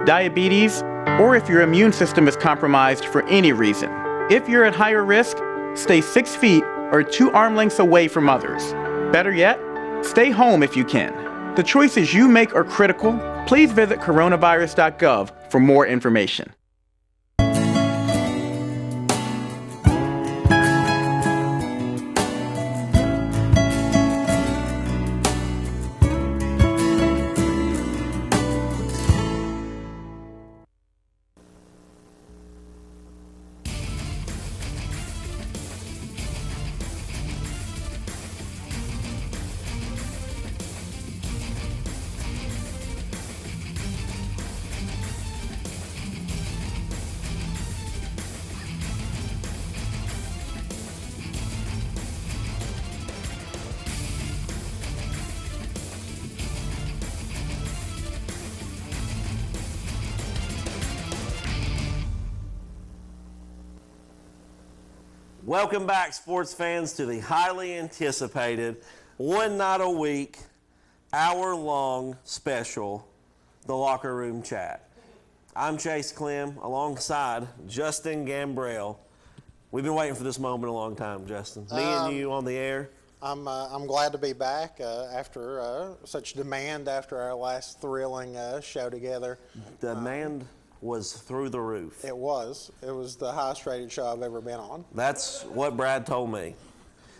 diabetes, or if your immune system is compromised for any reason. If you're at higher risk, stay 6 feet or 2 arm lengths away from others. Better yet, stay home if you can. The choices you make are critical. Please visit coronavirus.gov for more information. Welcome back, sports fans, to the highly anticipated, one night a week, hour-long special, The Locker Room Chat. I'm Chase Clem, alongside Justin Gambrell. We've been waiting for this moment a long time, Justin. Me and you on the air. I'm glad to be back after such demand after our last thrilling show together. Demand was through the roof. It was the highest rated show I've ever been on. That's what Brad told me.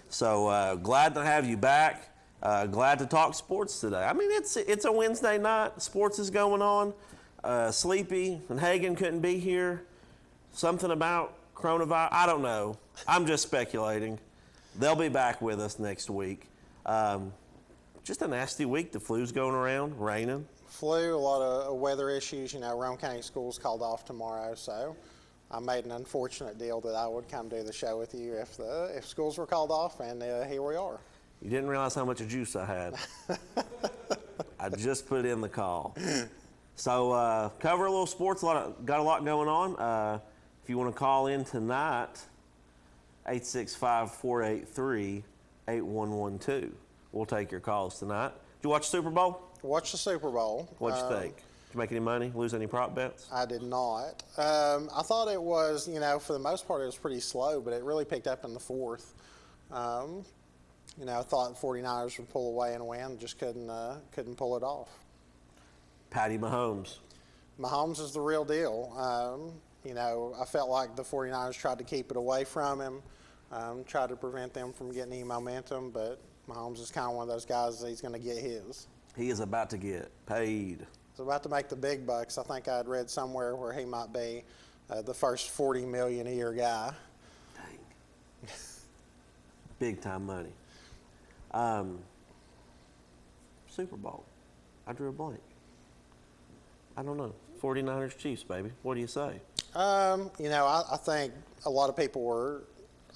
So glad to have you back. Glad to talk sports today. I mean, it's a Wednesday night. Sports is going on. Sleepy and Hagan couldn't be here. Something about coronavirus. I don't know. I'm just speculating. They'll be back with us next week. Just a nasty week. The flu's going around, raining. Flu, a lot of weather issues. You know, Rome County Schools called off tomorrow, so I made an unfortunate deal that I would come do the show with you if schools were called off, and here we are. You didn't realize how much juice I had. I just put in the call. So cover a little sports. Got a lot going on. If you want to call in tonight, 865-483-8112. We'll take your calls tonight. Did you watch the Super Bowl? Watch the Super Bowl. What'd you think? Did you make any money? Lose any prop bets? I did not. I thought it was, for the most part, it was pretty slow, but it really picked up in the fourth. I thought the 49ers would pull away and win, just couldn't pull it off. Patty Mahomes. Mahomes is the real deal. I felt like the 49ers tried to keep it away from him, tried to prevent them from getting any momentum, but Mahomes is kind of one of those guys that he's going to get his. He is about to get paid. He's about to make the big bucks. I think I'd read somewhere where he might be the first $40 million a year guy. Dang. Big time money. Super Bowl. I drew a blank. I don't know. 49ers Chiefs, baby. What do you say? I think a lot of people were.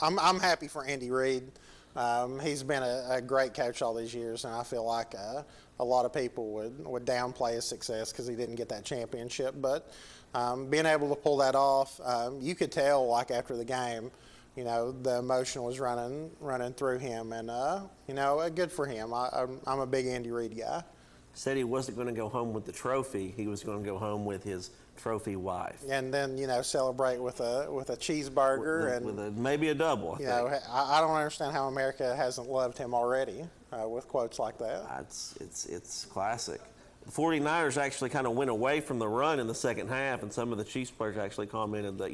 I'm happy for Andy Reid. He's been a great coach all these years, and I feel like a lot of people would downplay his success because he didn't get that championship. But being able to pull that off, you could tell, like after the game, the emotion was running through him, and good for him. I'm a big Andy Reid guy. Said he wasn't going to go home with the trophy. He was going to go home with his trophy wife. And then celebrate with a cheeseburger with maybe a double. I don't understand how America hasn't loved him already with quotes like that. It's classic. The 49ers actually kind of went away from the run in the second half, and some of the Chiefs players actually commented that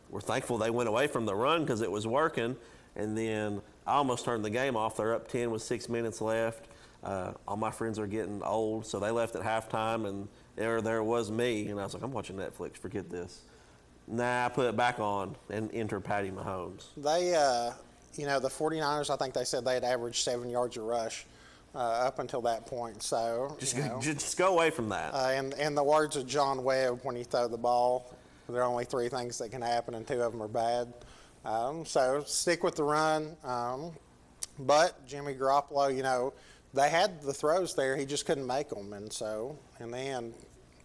we're thankful they went away from the run because it was working. And then I almost turned the game off. They're up 10 with 6 minutes left. All my friends are getting old, so they left at halftime, and there was me, and I was like, I'm watching Netflix, forget this. Nah, I put it back on and enter Patty Mahomes. They, the 49ers, I think they said they had averaged 7 yards a rush up until that point. So just go away from that. In the words of John Webb, when you throw the ball, there are only 3 things that can happen, and 2 of them are bad. So stick with the run. But Jimmy Garoppolo, they had the throws there. He just couldn't make them. And so, in the end,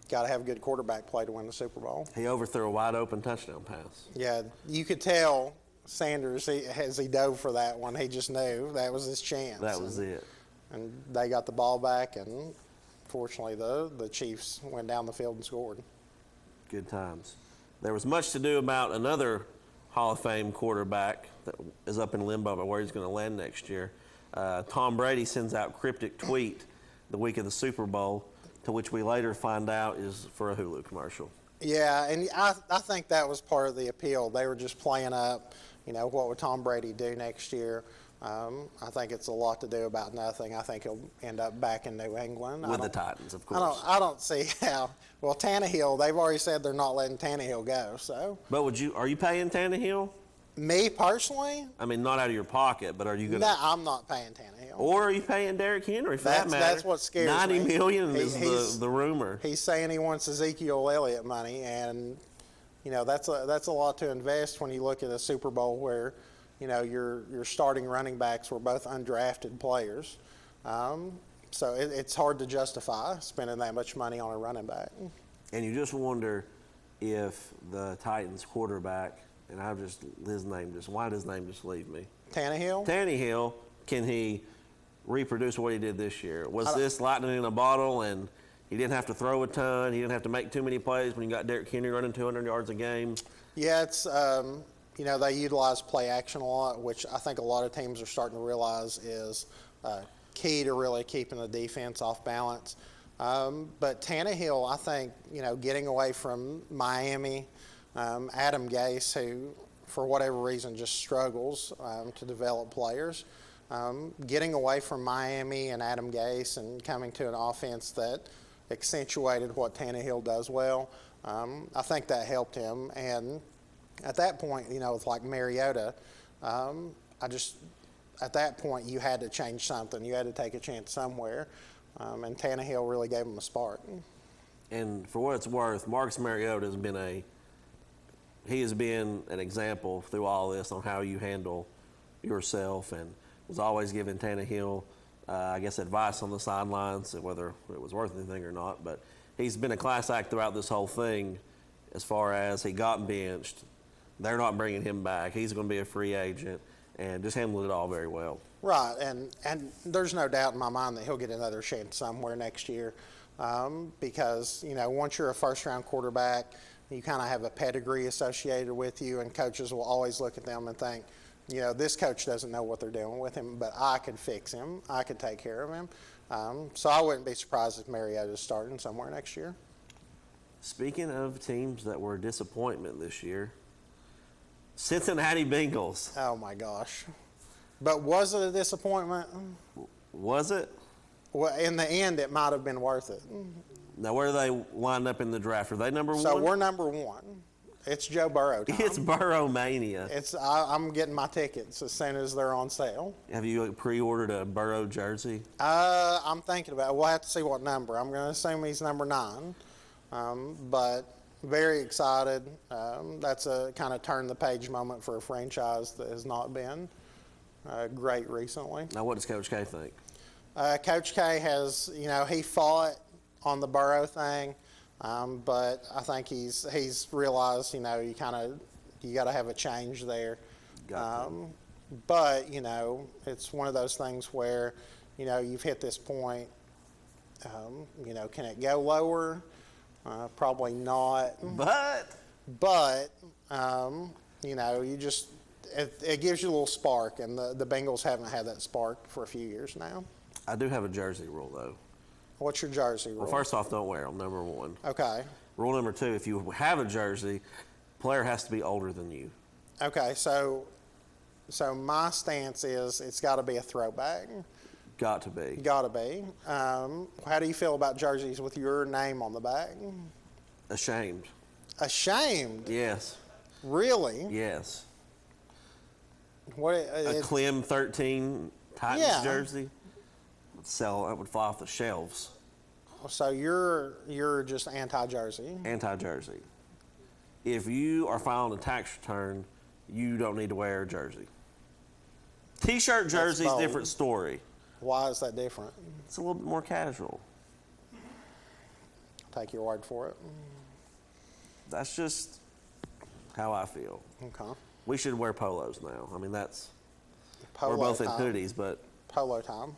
got to have good quarterback play to win the Super Bowl. He overthrew a wide-open touchdown pass. Yeah, you could tell Sanders, as he dove for that one, he just knew that was his chance. That was it. And they got the ball back, and unfortunately, the Chiefs went down the field and scored. Good times. There was much to do about another Hall of Fame quarterback that is up in limbo about where he's going to land next year. Tom Brady sends out cryptic tweet the week of the Super Bowl, to which we later find out is for a Hulu commercial. Yeah, and I think that was part of the appeal. They were just playing up, what would Tom Brady do next year? I think it's a lot to do about nothing. I think he'll end up back in New England. With the Titans, of course. I don't see how. Well, Tannehill, they've already said they're not letting Tannehill go. So. But are you paying Tannehill? Me personally? I mean, not out of your pocket, but are you going to? No, I'm not paying Tannehill. Or are you paying Derrick Henry for that matter? That's what scares me. $90 million is the rumor. He's saying he wants Ezekiel Elliott money, and that's a lot to invest when you look at a Super Bowl where your starting running backs were both undrafted players. So it's hard to justify spending that much money on a running back. And you just wonder if the Titans quarterback, and why did his name just leave me? Tannehill, can he reproduce what he did this year? Was this lightning in a bottle and he didn't have to throw a ton, he didn't have to make too many plays when you got Derrick Henry running 200 yards a game? Yeah, it's, they utilize play action a lot, which I think a lot of teams are starting to realize is key to really keeping the defense off balance. But Tannehill, I think, getting away from Miami, Adam Gase, who, for whatever reason, just struggles to develop players. Getting away from Miami and Adam Gase and coming to an offense that accentuated what Tannehill does well, I think that helped him. And at that point, with like Mariota, at that point you had to change something. You had to take a chance somewhere. And Tannehill really gave him a spark. And for what it's worth, Marcus Mariota has been an example through all this on how you handle yourself, and was always giving Tannehill, advice on the sidelines, whether it was worth anything or not. But he's been a class act throughout this whole thing as far as he got benched. They're not bringing him back. He's going to be a free agent, and just handled it all very well. Right, and there's no doubt in my mind that he'll get another chance somewhere next year because, once you're a first-round quarterback, you kind of have a pedigree associated with you, and coaches will always look at them and think, this coach doesn't know what they're doing with him, but I could fix him. I could take care of him. So I wouldn't be surprised if Mariota's starting somewhere next year. Speaking of teams that were a disappointment this year, Cincinnati Bengals. Oh, my gosh. But was it a disappointment? Was it? Well, in the end, it might have been worth it. Now, where do they line up in the draft? Are they number one? So we're number one. It's Joe Burrow time. It's Burrow mania. I'm getting my tickets as soon as they're on sale. Have you pre-ordered a Burrow jersey? I'm thinking about it. We'll have to see what number. I'm going to assume he's number 9. But very excited. That's a kind of turn-the-page moment for a franchise that has not been great recently. Now, what does Coach K think? Coach K has, he fought on the Burrow thing, but I think he's realized, you got to have a change there. But, it's one of those things where, you've hit this point. Can it go lower? Probably not. But it gives you a little spark, and the Bengals haven't had that spark for a few years now. I do have a jersey rule, though. What's your jersey rule? Well, first off, don't wear them, number 1. Okay. Rule number 2, if you have a jersey, player has to be older than you. Okay, so my stance is it's got to be a throwback. Got to be. Got to be. How do you feel about jerseys with your name on the back? Ashamed. Ashamed? Yes. Really? Yes. A Clem 13 Titans jersey. That would fly off the shelves. So you're just anti-jersey? Anti-jersey. If you are filing a tax return, you don't need to wear a jersey. T-shirt jersey is a different story. Why is that different? It's a little bit more casual. I'll take your word for it. That's just how I feel. Okay. We should wear polos now. I mean, Polo we're both time. in hoodies, but Polo time.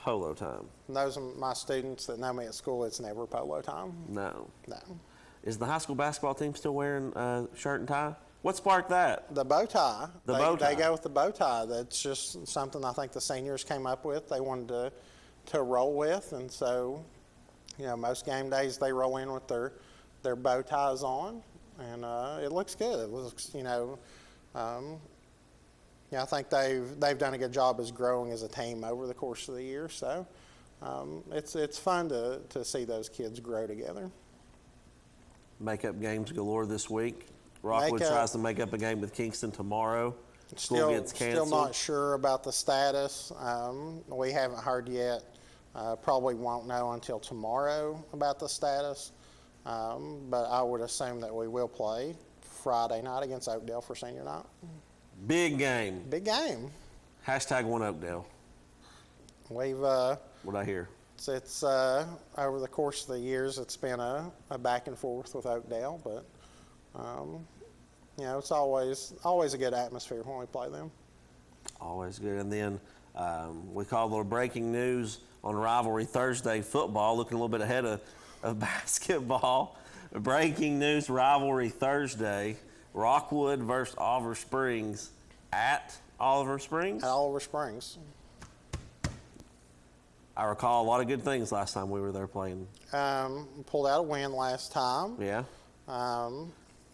polo time. Those are my students that know me at school. It's never polo time. No. No. Is the high school basketball team still wearing shirt and tie? What sparked that? The bow tie. The bow tie. They go with the bow tie. That's just something I think the seniors came up with. They wanted to roll with, and so, most game days they roll in with their bow ties on, and it looks good. It looks, I think they've done a good job as growing as a team over the course of the year. So it's fun to see those kids grow together. Makeup games galore this week. Rockwood tries to make up a game with Kingston tomorrow. School gets canceled. Still not sure about the status. We haven't heard yet. Probably won't know until tomorrow about the status. But I would assume that we will play Friday night against Oakdale for senior night. Big game. Big game. Hashtag one Oakdale. We've What I hear. it's over the course of the years it's been a back and forth with Oakdale, but it's always a good atmosphere when we play them. Always good. And then we call a little breaking news on Rivalry Thursday football, looking a little bit ahead of basketball. Breaking news, Rivalry Thursday, Rockwood versus Oliver Springs at Oliver Springs. At Oliver Springs. I recall a lot of good things last time we were there playing. Pulled out a win last time. Yeah.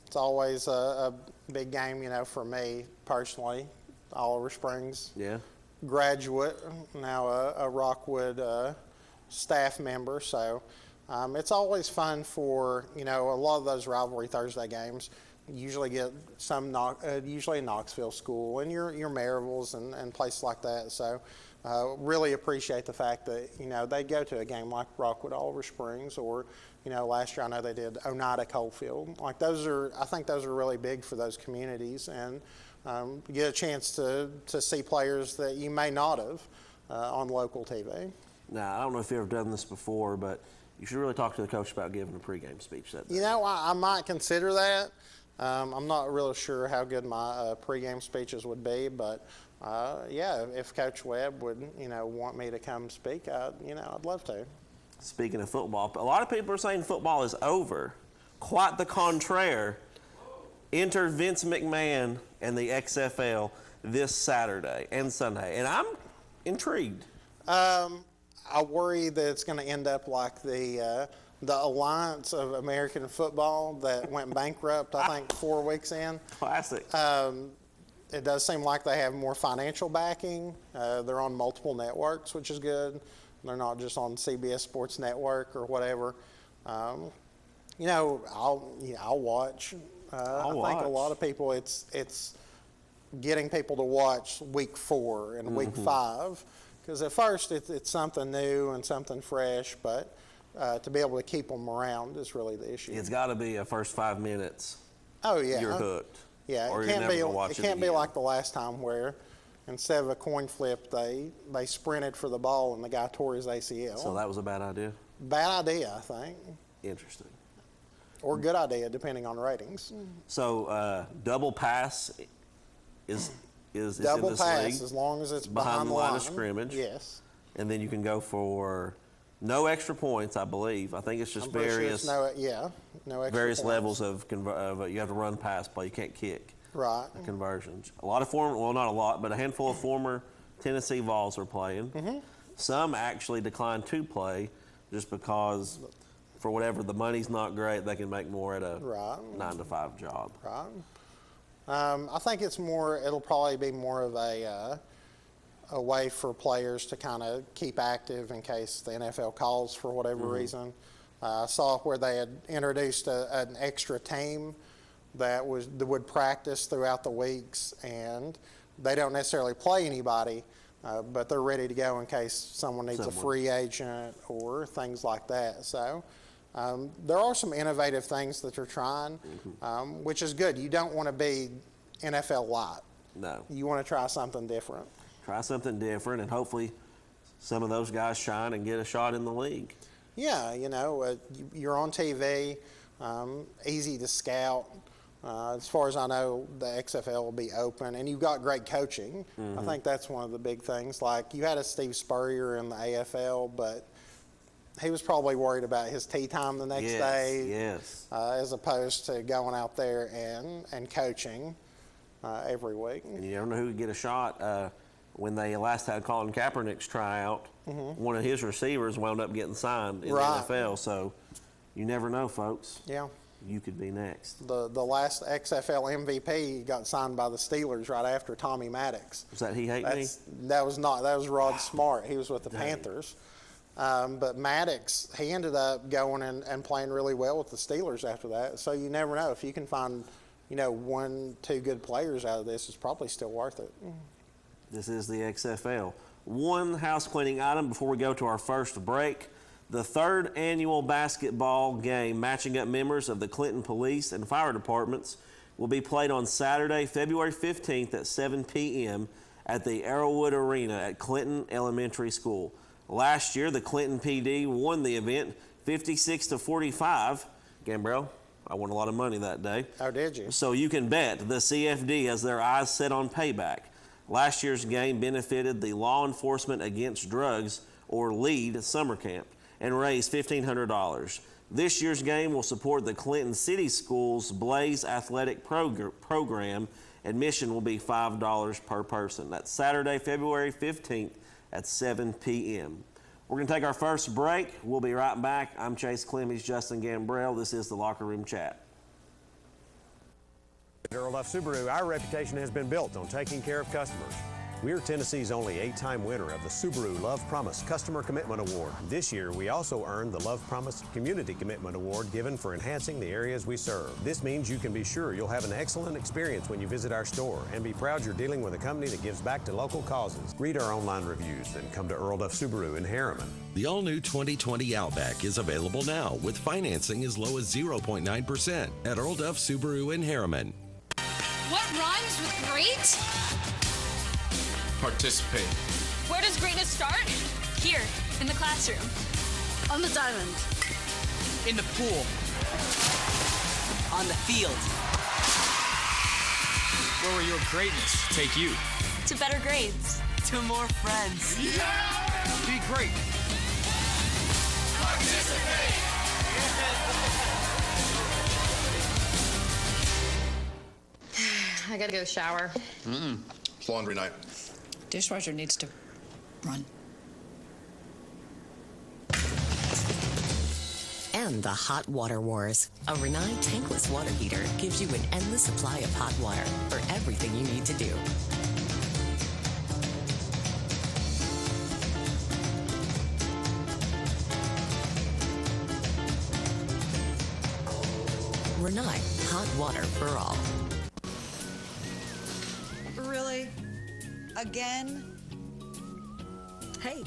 It's always a big game, for me personally. Oliver Springs Yeah. graduate, now a Rockwood staff member. So it's always fun for, a lot of those Rivalry Thursday games. Usually get usually a Knoxville school and your Maryvilles and places like that. So really appreciate the fact that, they go to a game like Rockwood Oliver Springs, or, last year I know they did Oneida Coalfield. Like I think those are really big for those communities, and you get a chance to see players that you may not have on local TV. Now, I don't know if you've ever done this before, but you should really talk to the coach about giving a pregame speech that day. I might consider that. I'm not really sure how good my pregame speeches would be, but if Coach Webb would, want me to come speak, I'd love to. Speaking of football, a lot of people are saying football is over. Quite the contraire. Enter Vince McMahon and the XFL this Saturday and Sunday, and I'm intrigued. I worry that it's going to end up like the Alliance of American Football that went bankrupt, I think, 4 weeks in. Classic. It does seem like they have more financial backing. They're on multiple networks, which is good. They're not just on CBS Sports Network or whatever. I'll watch. I think a lot of people, it's getting people to watch week 4 and week 5, because at first it's something new and something fresh, but to be able to keep them around is really the issue. It's got to be a first 5 minutes. Oh yeah, You're hooked. Yeah, or it you're can't never be. gonna watch It can't be again. like the last time where instead of a coin flip, they sprinted for the ball and the guy tore his ACL. So that was a bad idea. Bad idea, I think, Interesting. or good idea depending on ratings. So double pass is Double in this pass league, as long as it's behind the line of scrimmage. Yes. And then you can go for no extra points, I believe. I think it's just I'm pretty sure various it's no extra various points. levels of you have to run pass play. You can't kick. Right. Conversions. A lot of not a lot, but a handful of former Tennessee Vols are playing. Mm-hmm. Some actually declined to play just because, for whatever, the money's not great. They can make more at a Right. 9-to-5 job. Right. I think it'll probably be more of a way for players to kind of keep active in case the NFL calls for whatever reason. I saw where they had introduced an extra team that would practice throughout the weeks, and they don't necessarily play anybody, but they're ready to go in case someone needs a free agent or things like that. So there are some innovative things that they're trying, which is good. You don't want to be NFL light. No. You want to try something different. Try something different, and hopefully some of those guys shine and get a shot in the league. Yeah, you're on TV, easy to scout. As far as I know, the XFL will be open, and you've got great coaching. I think that's one of the big things. Like, you had a Steve Spurrier in the AFL, but he was probably worried about his tee time the next day, as opposed to going out there and coaching every week. And you never know who could get a shot. When they last had Colin Kaepernick's tryout, one of his receivers wound up getting signed in the NFL. So you never know, folks. Yeah. You could be next. The last XFL MVP got signed by the Steelers right after Tommy Maddox. Was that He Hate Me? That was not. That was Rod Smart. He was with the Panthers. But Maddox, he ended up going and playing really well with the Steelers after that. So you never know. If you can find, 1-2 good players out of this, it's probably still worth it. This is the XFL. One house cleaning item before we go to our first break. The third annual basketball game matching up members of the Clinton Police and Fire Departments will be played on Saturday, February 15th at 7 p.m. at the Arrowwood Arena at Clinton Elementary School. Last year, the Clinton PD won the event 56-45. Gambrell, I won a lot of money that day. Oh, did you? So you can bet the CFD has their eyes set on payback. Last year's game benefited the Law Enforcement Against Drugs, or LEAD, summer camp and raised $1,500. This year's game will support the Clinton City Schools Blaze Athletic Program. Admission will be $5 per person. That's Saturday, February 15th at 7 p.m. We're going to take our first break. We'll be right back. I'm Chase Clemmings, Justin Gambrell. This is the Locker Room Chat. At Earl Duff Subaru, our reputation has been built on taking care of customers. We're Tennessee's only 8-time winner of the Subaru Love Promise Customer Commitment Award. This year, we also earned the Love Promise Community Commitment Award given for enhancing the areas we serve. This means you can be sure you'll have an excellent experience when you visit our store and be proud you're dealing with a company that gives back to local causes. Read our online reviews and come to Earl Duff Subaru in Harriman. The all-new 2020 Outback is available now with financing as low as 0.9% at Earl Duff Subaru in Harriman. What rhymes with great? Participate. Where does greatness start? Here, in the classroom. On the diamond. In the pool. On the field. Where will your greatness take you? To better grades. To more friends. Yeah! Be great. Participate. I gotta go shower. It's laundry night. Dishwasher needs to run. And the Hot Water Wars. A Rinnai tankless water heater gives you an endless supply of hot water for everything you need to do. Rinnai, hot water for all. Really? Again? Hey,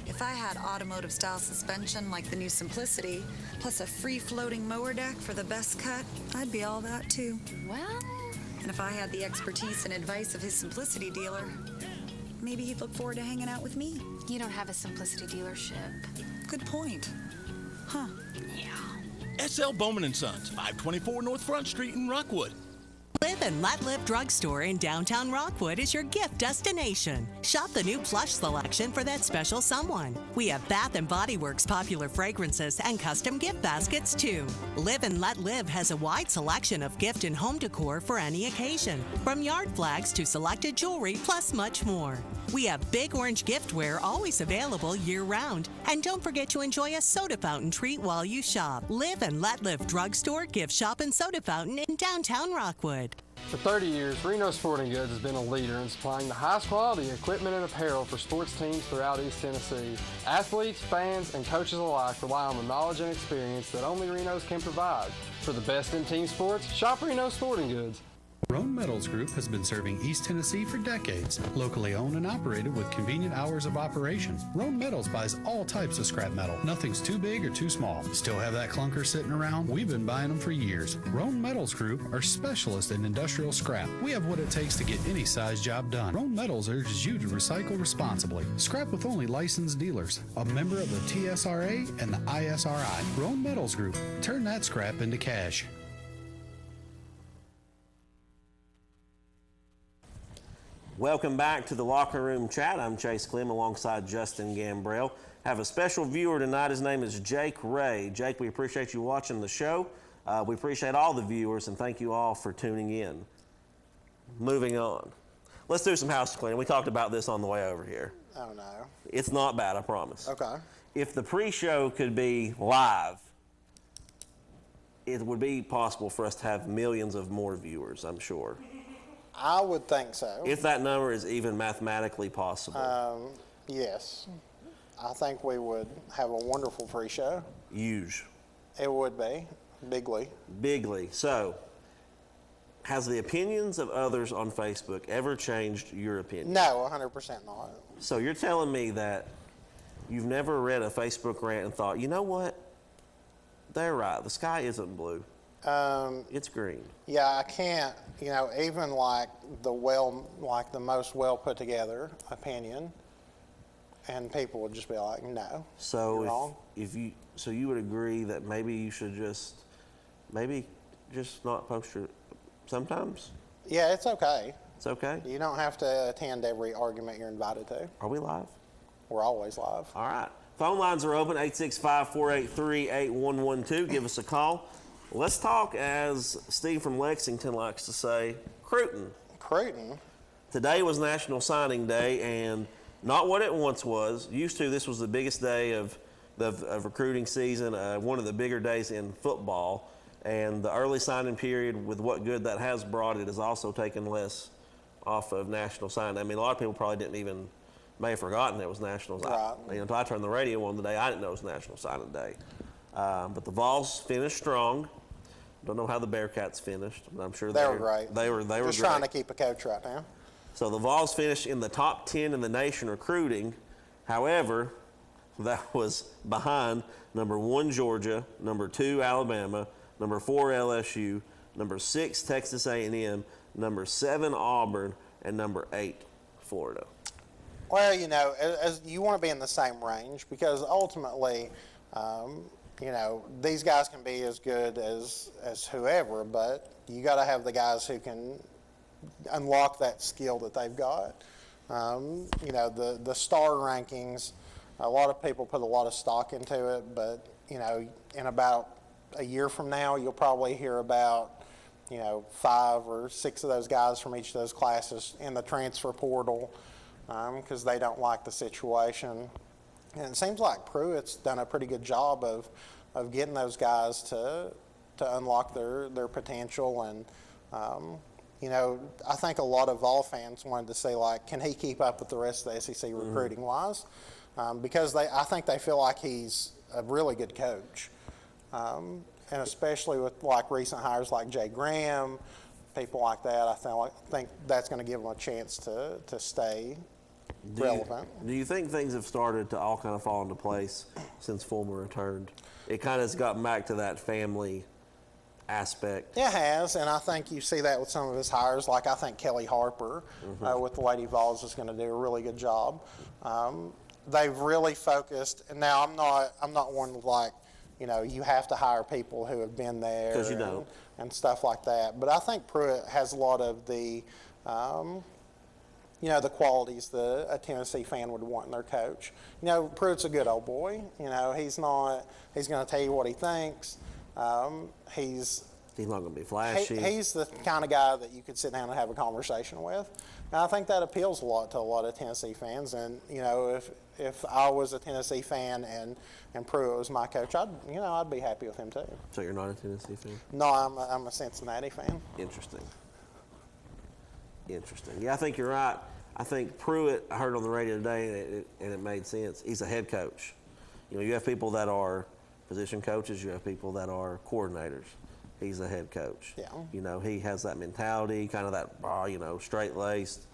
if I had automotive style suspension like the new Simplicity, plus a free floating mower deck for the best cut, I'd be all that too. Well... And if I had the expertise and advice of his Simplicity dealer, maybe he'd look forward to hanging out with me. You don't have a Simplicity dealership. Good point. Huh. Yeah. SL Bowman & Sons, 524 North Front Street in Rockwood. Live and Let Live Drugstore in downtown Rockwood is your gift destination. Shop the new plush selection for that special someone. We have Bath & Body Works popular fragrances and custom gift baskets too. Live and Let Live has a wide selection of gift and home decor for any occasion, from yard flags to selected jewelry, plus much more. We have Big Orange giftware always available year-round. And don't forget to enjoy a soda fountain treat while you shop. Live and Let Live Drugstore, Gift Shop, and Soda Fountain in downtown Rockwood. For 30 years, Reno Sporting Goods has been a leader in supplying the highest quality equipment and apparel for sports teams throughout East Tennessee. Athletes, fans, and coaches alike rely on the knowledge and experience that only Reno's can provide. For the best in team sports, shop Reno Sporting Goods. Roan Metals Group has been serving East Tennessee for decades. Locally owned and operated with convenient hours of operation. Roan Metals buys all types of scrap metal. Nothing's too big or too small. Still have that clunker sitting around? We've been buying them for years. Roan Metals Group are specialists in industrial scrap. We have what it takes to get any size job done. Roan Metals urges you to recycle responsibly. Scrap with only licensed dealers. A member of the TSRA and the ISRI. Roan Metals Group. Turn that scrap into cash. Welcome back to the Locker Room Chat. I'm Chase Clem alongside Justin Gambrell. Have a special viewer tonight. His name is Jake Ray. Jake, we appreciate you watching the show. We appreciate all the viewers, and thank you all for tuning in. Moving on. Let's do some house cleaning. We talked about this on the way over here. Oh, no. It's not bad, I promise. Okay. If the pre-show could be live, it would be possible for us to have millions of more viewers, I'm sure. I would think so. If that number is even mathematically possible. Yes. I think we would have a wonderful pre-show. Huge. It would be. Bigly. Bigly. So, has the opinions of others on Facebook ever changed your opinion? No, 100% not. So you're telling me that you've never read a Facebook rant and thought, you know what? They're right. The sky isn't blue. It's green. Yeah, I can't, even like the most well put together opinion, and people would just be like, no. So you're wrong. So you would agree that maybe you should just not post your sometimes? Yeah, it's okay. It's okay? You don't have to attend every argument you're invited to. Are we live? We're always live. All right. Phone lines are open, 865-483-8112. Give us a call. Let's talk, as Steve from Lexington likes to say, Cruton. Cruton? Today was National Signing Day, and not what it once was. Used to, this was the biggest day of recruiting season, one of the bigger days in football. And the early signing period, with what good that has brought, it has also taken less off of National Signing Day. I mean, a lot of people probably may have forgotten it was National Signing Day. Until I turned the radio on today, I didn't know it was National Signing Day. But the Vols finished strong. Don't know how the Bearcats finished, but I'm sure they were great. They were just great. Trying to keep a coach right now. So the Vols finished in the top 10 in the nation recruiting. However, that was behind number 1 Georgia, number 2 Alabama, number 4 LSU, number 6 Texas A&M, number 7 Auburn, and number 8 Florida. Well, as you want to be in the same range, because ultimately, these guys can be as good as whoever, but you got to have the guys who can unlock that skill that they've got. The star rankings, a lot of people put a lot of stock into it, but in about a year from now, you'll probably hear about 5 or 6 of those guys from each of those classes in the transfer portal because they don't like the situation. And it seems like Pruitt's done a pretty good job of getting those guys to unlock their potential. And, I think a lot of Vol fans wanted to say, can he keep up with the rest of the SEC recruiting-wise? Because I think they feel like he's a really good coach. And especially with recent hires like Jay Graham, people like that, I think that's going to give them a chance to stay relevant. Do you think things have started to all kind of fall into place since Fulmer returned? It kind of has gotten back to that family aspect. It has, and I think you see that with some of his hires. I think Kelly Harper with the Lady Vols is going to do a really good job. They've really focused, and now I'm not one you have to hire people who have been there. Because you don't. And stuff like that. But I think Pruitt has a lot of the the qualities that a Tennessee fan would want in their coach. Pruitt's a good old boy. He's going to tell you what he thinks. He's not going to be flashy. He's the kind of guy that you could sit down and have a conversation with. And I think that appeals a lot to a lot of Tennessee fans. And, if I was a Tennessee fan and Pruitt was my coach, I'd be happy with him too. So you're not a Tennessee fan? No, I'm a Cincinnati fan. Interesting. Yeah, I think you're right. I think Pruitt, I heard on the radio today, and it made sense. He's a head coach. You have people that are position coaches. You have people that are coordinators. He's a head coach. Yeah. He has that mentality, kind of that, straight-laced,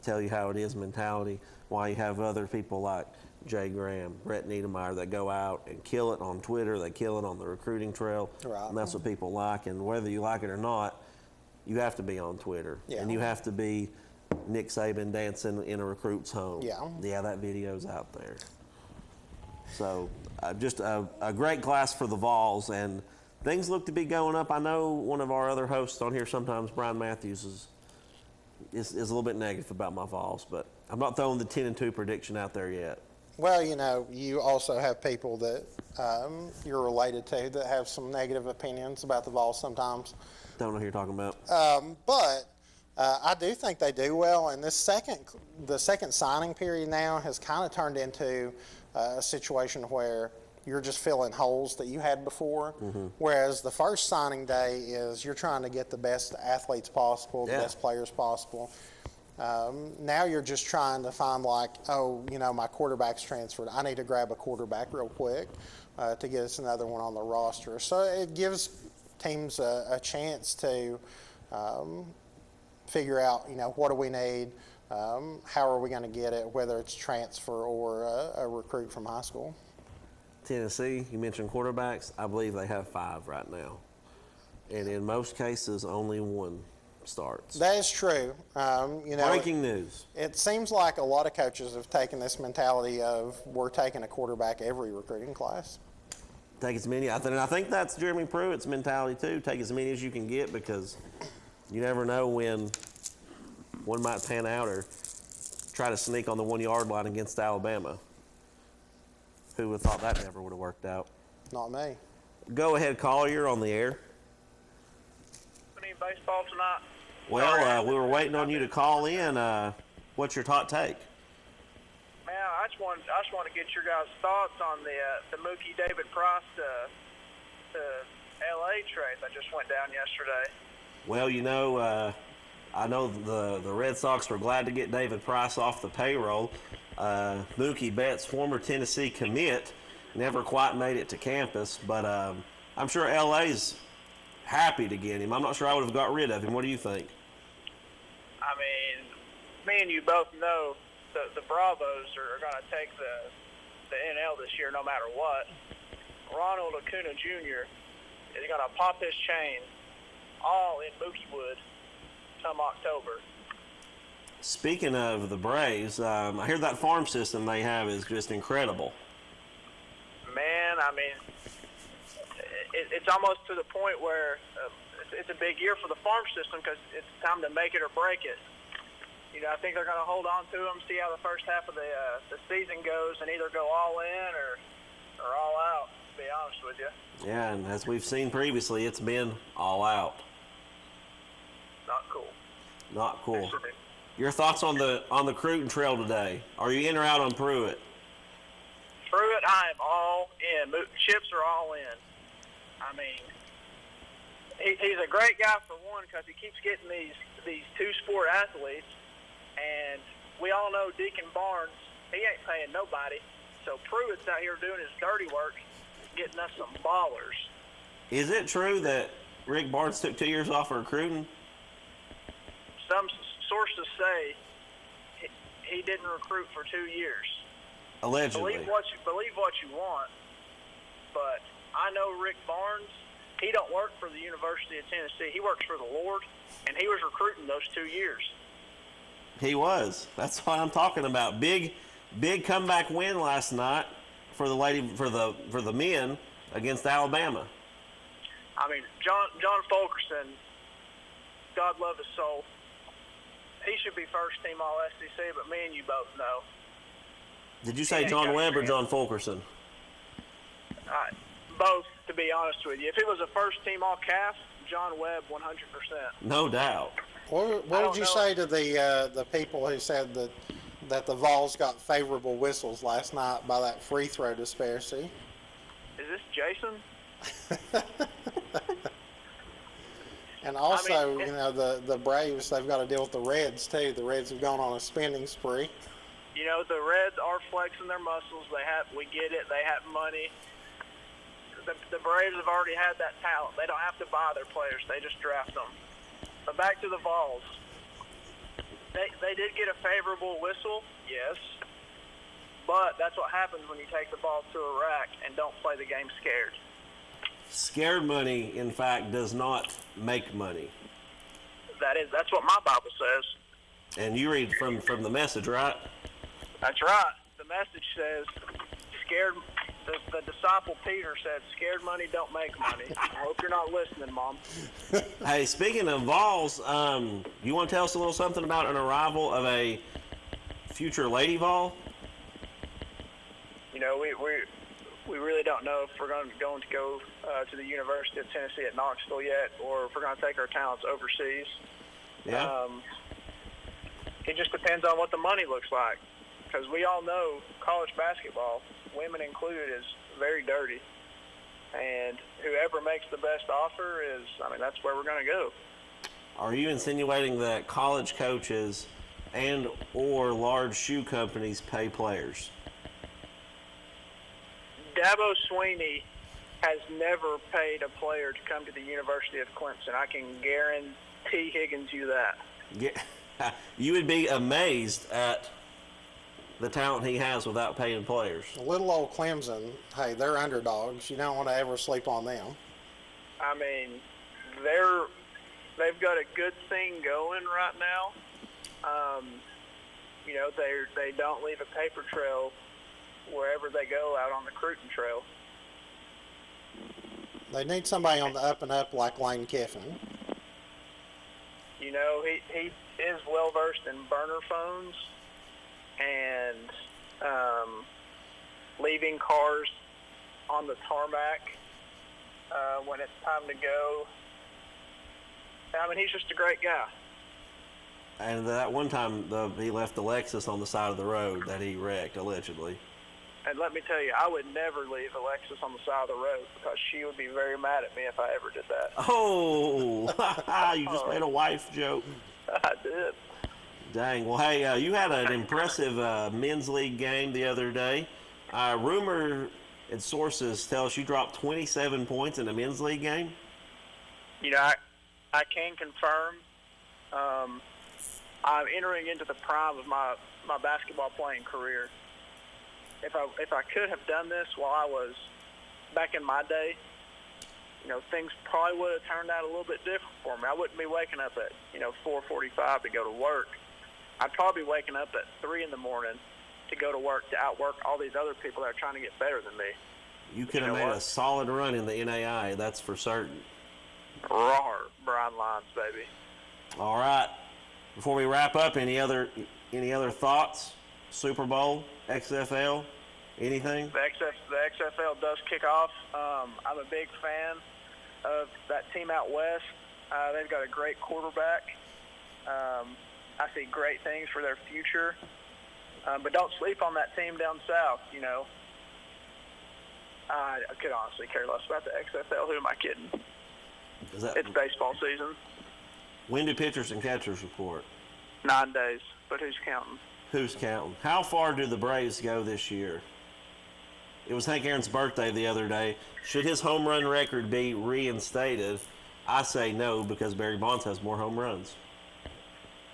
tell you how it is mentality. While you have other people like Jay Graham, Brett Niedermeyer that go out and kill it on Twitter. They kill it on the recruiting trail. Right. And that's what people like. And whether you like it or not, you have to be on Twitter. Yeah. And you have to be Nick Saban dancing in a recruit's home. Yeah, that video's out there. So just a great class for the Vols, and things look to be going up. I know one of our other hosts on here sometimes, Brian Matthews, is is a little bit negative about my Vols, but I'm not throwing the 10-2 prediction out there yet. Well, you also have people that you're related to that have some negative opinions about the Vols sometimes. Don't know who you're talking about. But I do think they do well, and the second signing period now has kind of turned into a situation where you're just filling holes that you had before, whereas the first signing day is you're trying to get the best athletes possible, the best players possible. Now you're just trying to find my quarterback's transferred. I need to grab a quarterback real quick to get us another one on the roster. So it gives teams a chance to figure out, what do we need, how are we going to get it, whether it's transfer or a recruit from high school. Tennessee, you mentioned quarterbacks. I believe they have 5 right now. And in most cases, only 1 starts. That is true. Breaking news. It seems like a lot of coaches have taken this mentality of we're taking a quarterback every recruiting class. Take as many. I think that's Jeremy Pruitt's mentality too. Take as many as you can get because you never know when one might pan out or try to sneak on the 1-yard line against Alabama. Who would have thought that never would have worked out? Not me. Go ahead, caller. You're on the air. Any baseball tonight? Well, we were waiting on you to call in. What's your hot take? Man, I just want to get your guys' thoughts on the Mookie David Price to LA trade that just went down yesterday. Well, I know the Red Sox were glad to get David Price off the payroll. Mookie Betts, former Tennessee commit, never quite made it to campus, but I'm sure LA's happy to get him. I'm not sure I would have got rid of him. What do you think? I mean, me and you both know the Bravos are going to take the NL this year no matter what. Ronald Acuna Jr. is going to pop his chain all in Mookie Wood come October. Speaking of the Braves, I hear that farm system they have is just incredible. Man, I mean, it's almost to the point where it's a big year for the farm system because it's time to make it or break it. I think they're going to hold on to them, see how the first half of the season goes, and either go all in or all out, to be honest with you. Yeah, and as we've seen previously, it's been all out. Not cool. Not cool. Your thoughts on the Cruton trail today? Are you in or out on Pruitt? Pruitt, I am all in. Chips are all in. I mean, he's a great guy for one because he keeps getting these two-sport athletes, and we all know Deacon Barnes, he ain't paying nobody. So Pruitt's out here doing his dirty work, getting us some ballers. Is it true that Rick Barnes took 2 years off of recruiting? Some sources say he didn't recruit for 2 years. Allegedly. Believe what you want, but I know Rick Barnes. He don't work for the University of Tennessee. He works for the Lord, and he was recruiting those 2 years. He was. That's what I'm talking about. Big comeback win last night for the men against Alabama. I mean, John Fulkerson, God love his soul. He should be first team All SEC, but me and you both know. Did you say John Webb or John Fulkerson? Both, to be honest with you. If it was a first team All CAF, John Webb 100%. No doubt. What did you say to the people who said that the Vols got favorable whistles last night by that free throw disparity? Is this Jason? And also, the Braves, they've got to deal with the Reds, too. The Reds have gone on a spending spree. The Reds are flexing their muscles. We get it. They have money. The Braves have already had that talent. They don't have to buy their players. They just draft them. But back to the Vols. They did get a favorable whistle, yes. But that's what happens when you take the ball to a rack and don't play the game scared. Scared money, in fact, does not make money. That's what my Bible says. And you read from the message, right? That's right. The message says, the disciple Peter said, "Scared money don't make money." I hope you're not listening, Mom. Hey, speaking of Vols, you want to tell us a little something about an arrival of a future Lady Vol? You know, we really don't know if we're going to go to the University of Tennessee at Knoxville yet, or if we're going to take our talents overseas. Yeah. It just depends on what the money looks like, because we all know college basketball, women included, is very dirty. And whoever makes the best offer that's where we're going to go. Are you insinuating that college coaches and or large shoe companies pay players? Dabo has never paid a player to come to the University of Clemson. I can guarantee Higgins you that. Yeah. You would be amazed at the talent he has without paying players. Little old Clemson, hey, they're underdogs. You don't want to ever sleep on them. I mean, they've got a good thing going right now. You know, they don't leave a paper trail wherever they go out on the recruiting trail. They need somebody on the up and up like Lane Kiffin. You know, he is well versed in burner phones and leaving cars on the tarmac when it's time to go. I mean, he's just a great guy. And that one time, he left the Lexus on the side of the road that he wrecked, allegedly. And let me tell you, I would never leave Alexis on the side of the road because she would be very mad at me if I ever did that. Oh, you just made a wife joke. I did. Dang. Well, hey, you had an impressive men's league game the other day. Rumor and sources tell us you dropped 27 points in a men's league game. You know, I can confirm. I'm entering into the prime of my basketball playing career. If I could have done this while I was back in my day, you know, things probably would have turned out a little bit different for me. I wouldn't be waking up at 4:45 to go to work. I'd probably be waking up at 3 in the morning to go to work to outwork all these other people that are trying to get better than me. You could have made a solid run in the NAI, that's for certain. Rawr, Brian Lyons, baby. All right. Before we wrap up, any other thoughts? Super Bowl, XFL, anything? The XFL does kick off. I'm a big fan of that team out west. They've got a great quarterback. I see great things for their future. But don't sleep on that team down south, you know. I could honestly care less about the XFL. Who am I kidding? It's baseball season. When do pitchers and catchers report? 9 days, but who's counting? Who's counting? How far do the Braves go this year? It was Hank Aaron's birthday the other day. Should his home run record be reinstated? I say no, because Barry Bonds has more home runs.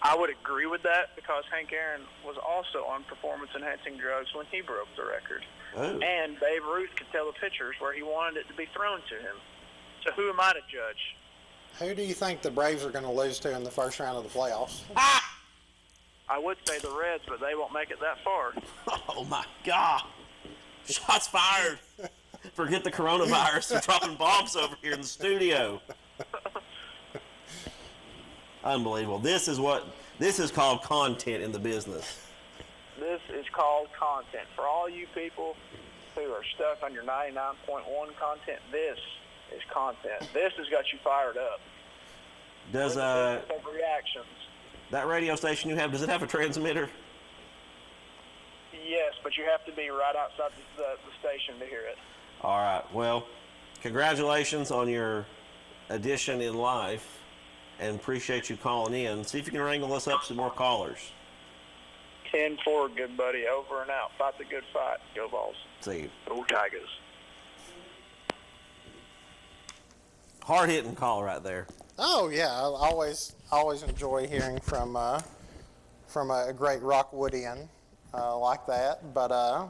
I would agree with that because Hank Aaron was also on performance-enhancing drugs when he broke the record. Oh. And Babe Ruth could tell the pitchers where he wanted it to be thrown to him. So who am I to judge? Who do you think the Braves are going to lose to in the first round of the playoffs? I would say the Reds, but they won't make it that far. Oh, my God. Shots fired. Forget the coronavirus. They're dropping bombs over here in the studio. Unbelievable. This is called content in the business. This is called content. For all you people who are stuck on your 99.1 content, this is content. This has got you fired up. Does reactions. That radio station you have, does it have a transmitter? Yes, but you have to be right outside the station to hear it. All right. Well, congratulations on your addition in life, and appreciate you calling in. See if you can wrangle us up some more callers. 10-4, good buddy. Over and out. Fight the good fight. Go Vols. See you. Go Tigers. Hard-hitting call right there. Oh yeah, I always enjoy hearing from a great Rockwoodian like that. But I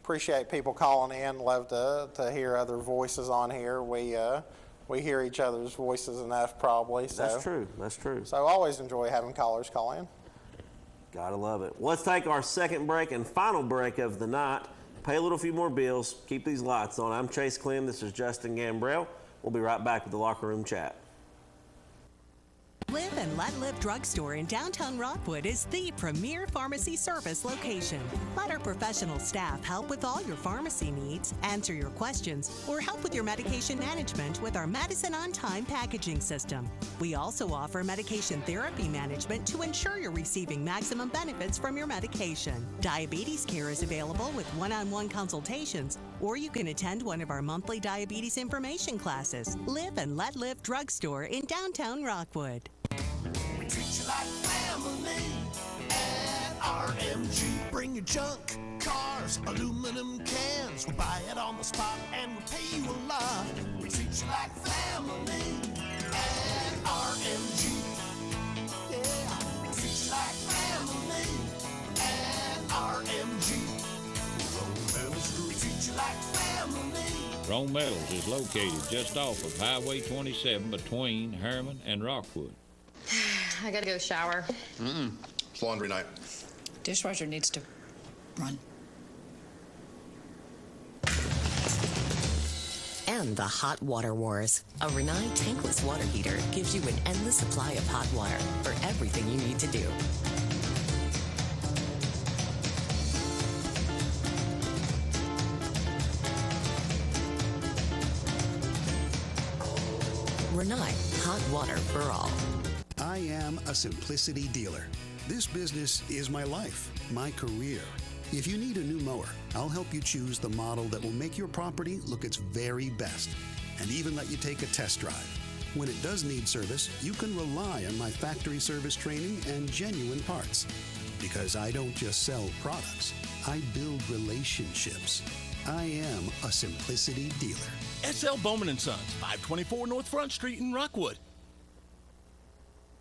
appreciate people calling in. Love to hear other voices on here. We hear each other's voices enough, probably. So. That's true. That's true. So I always enjoy having callers call in. Gotta love it. Let's take our second break and final break of the night. pay a few more bills, keep these lights on. I'm Chase Clem. This is Justin Gambrell. We'll be right back with the Locker Room Chat. Live and Let Live Drugstore in downtown Rockwood is the premier pharmacy service location. Let our professional staff help with all your pharmacy needs, answer your questions, or help with your medication management with our Medicine on Time packaging system. We also offer medication therapy management to ensure you're receiving maximum benefits from your medication. Diabetes care is available with one-on-one consultations, or you can attend one of our monthly diabetes information classes. Live and Let Live Drugstore in downtown Rockwood. We treat you like family at RMG. Bring your junk, cars, aluminum cans. We'll buy it on the spot and we'll pay you a lot. We treat you like family at RMG. Yeah, we treat you like family at RMG. Rome Metals Group treat you like family. Rome Metals is located just off of Highway 27 between Harriman and Rockwood. I gotta go shower. It's laundry night. Dishwasher needs to run. And the Hot Water Wars. A Rinnai tankless water heater gives you an endless supply of hot water for everything you need to do. Rinnai, hot water for all. I am a Simplicity dealer. This business is my life, my career. If you need a new mower, I'll help you choose the model that will make your property look its very best, and even let you take a test drive. When it does need service, you can rely on my factory service training and genuine parts. Because I don't just sell products, I build relationships. I am a Simplicity dealer. SL Bowman & Sons, 524 North Front Street in Rockwood.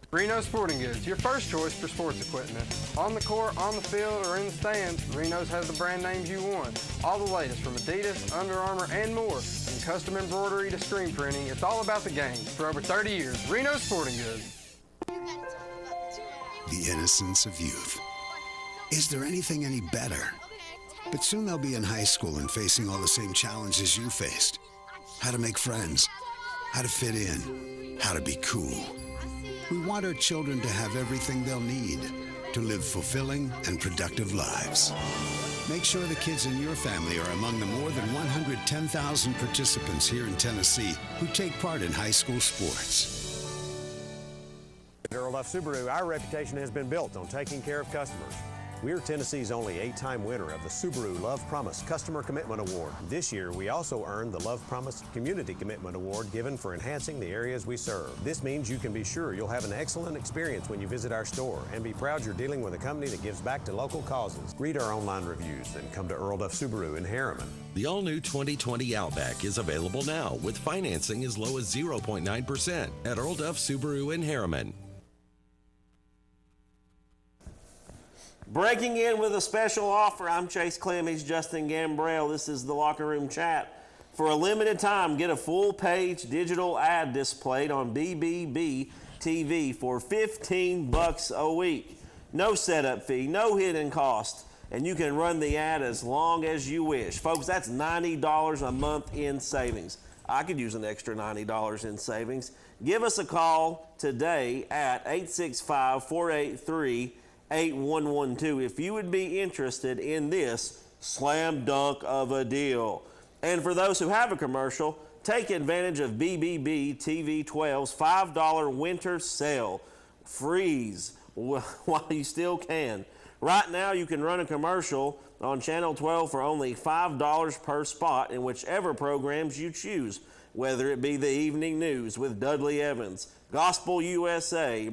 Reno Sporting Goods, your first choice for sports equipment. On the court, on the field, or in the stands, Reno's has the brand names you want. All the latest from Adidas, Under Armour, and more. From custom embroidery to screen printing, it's all about the game. For over 30 years, Reno Sporting Goods. The innocence of youth. Is there anything any better? But soon they'll be in high school and facing all the same challenges you faced. How to make friends, how to fit in, how to be cool. We want our children to have everything they'll need to live fulfilling and productive lives. Make sure the kids in your family are among the more than 110,000 participants here in Tennessee who take part in high school sports. At Earl Duff Subaru, our reputation has been built on taking care of customers. We're Tennessee's only 8-time winner of the Subaru Love Promise Customer Commitment Award. This year, we also earned the Love Promise Community Commitment Award given for enhancing the areas we serve. This means you can be sure you'll have an excellent experience when you visit our store and be proud you're dealing with a company that gives back to local causes. Read our online reviews and come to Earl Duff Subaru in Harriman. The all-new 2020 Outback is available now with financing as low as 0.9% at Earl Duff Subaru in Harriman. Breaking in with a special offer. I'm Chase Clem. He's Justin Gambrell. This is the Locker Room Chat. For a limited time, get a full-page digital ad displayed on BBB TV for $15 a week. No setup fee, no hidden cost, and you can run the ad as long as you wish. Folks, that's $90 a month in savings. I could use an extra $90 in savings. Give us a call today at 865-483-8112 if you would be interested in this slam dunk of a deal. And for those who have a commercial, take advantage of BBB TV 12's $5 winter sale. Freeze while you still can. Right now you can run a commercial on Channel 12 for only $5 per spot in whichever programs you choose, whether it be the evening news with Dudley Evans, Gospel USA,